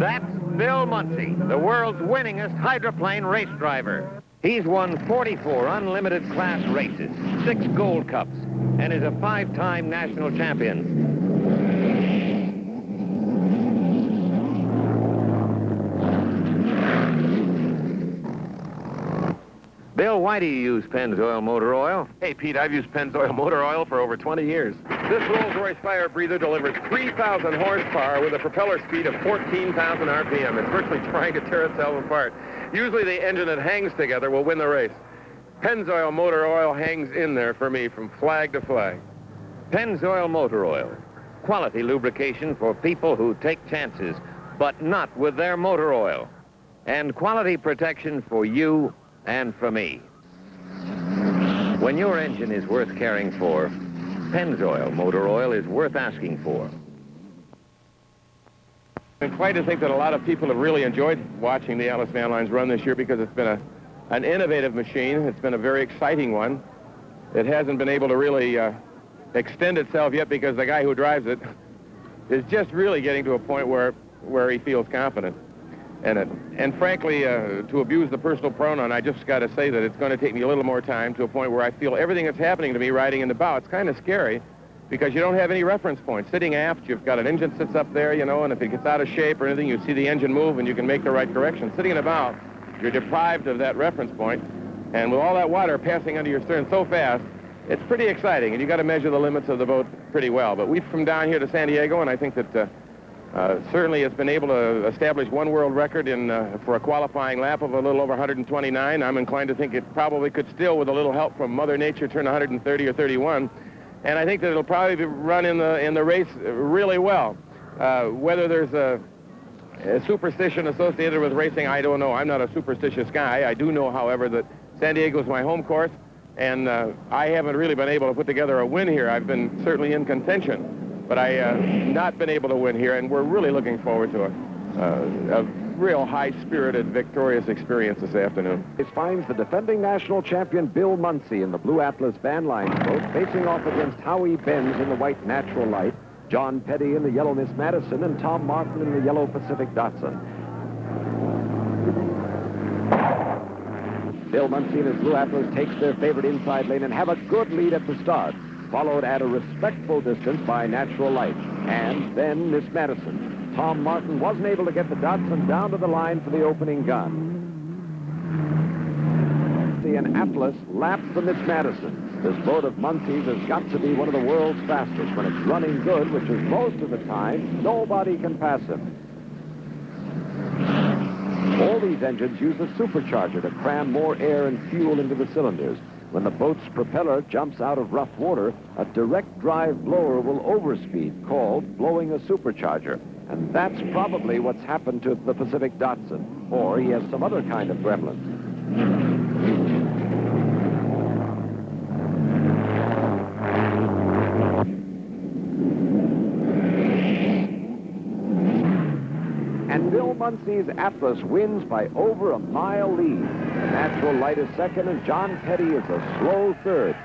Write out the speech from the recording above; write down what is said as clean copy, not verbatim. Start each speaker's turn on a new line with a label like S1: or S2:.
S1: That's Bill Muncey, the world's winningest hydroplane race driver. He's won 44 unlimited class races, 6 gold cups, and is a 5-time national champion. Bill, why do you use Pennzoil motor oil?
S2: Hey, Pete, I've used Pennzoil motor oil for over 20 years. This Rolls-Royce fire breather delivers 3,000 horsepower with a propeller speed of 14,000 RPM. It's virtually trying to tear itself apart. Usually the engine that hangs together will win the race. Pennzoil motor oil hangs in there for me from flag to flag.
S1: Pennzoil motor oil. Quality lubrication for people who take chances, but not with their motor oil. And quality protection for you and for me. When your engine is worth caring for, Pennzoil motor oil is worth asking for.
S2: I'm glad to think that a lot of people have really enjoyed watching the Atlas Van Lines run this year because it's been an innovative machine. It's been a very exciting one. It hasn't been able to really extend itself yet because the guy who drives it is just really getting to a point where he feels confident in it. And frankly, to abuse the personal pronoun, I just got to say that it's going to take me a little more time to a point where I feel everything that's happening to me riding in the bow. It's kind of scary because you don't have any reference points. Sitting aft, you've got an engine sits up there, you know, and if it gets out of shape or anything, you see the engine move and you can make the right correction. Sitting in the bow, you're deprived of that reference point, and with all that water passing under your stern so fast, it's pretty exciting, and you got to measure the limits of the boat pretty well. But we've from down here to San Diego, and I think that certainly has been able to establish one world record for a qualifying lap of a little over 129. I'm inclined to think it probably could still, with a little help from Mother Nature, turn 130 or 31. And I think that it'll probably run in the race really well. Whether there's a superstition associated with racing, I don't know. I'm not a superstitious guy. I do know, however, that San Diego is my home course, and I haven't really been able to put together a win here. I've been certainly in contention, but I have not been able to win here, and we're really looking forward to a real high-spirited, victorious experience this afternoon.
S3: This finds the defending national champion Bill Muncey in the Blue Atlas Van Lines boat, facing off against Howie Benz in the white Natural Light, John Petty in the yellow Miss Madison, and Tom Martin in the yellow Pacific Datsun. Bill Muncey and his Blue Atlas takes their favorite inside lane and have a good lead at the start, followed at a respectful distance by Natural Light, and then Miss Madison. Tom Martin wasn't able to get the Datsun down to the line for the opening gun. And Atlas laps the Miss Madison. This boat of Muncey's has got to be one of the world's fastest. When it's running good, which is most of the time, nobody can pass him. All these engines use a supercharger to cram more air and fuel into the cylinders. When the boat's propeller jumps out of rough water, a direct drive blower will overspeed, called blowing a supercharger. And that's probably what's happened to the Pacific Datsun. Or he has some other kind of gremlin. And Bill Muncey's Atlas wins by over a mile lead. The Natural Light is second, and John Petty is a slow third.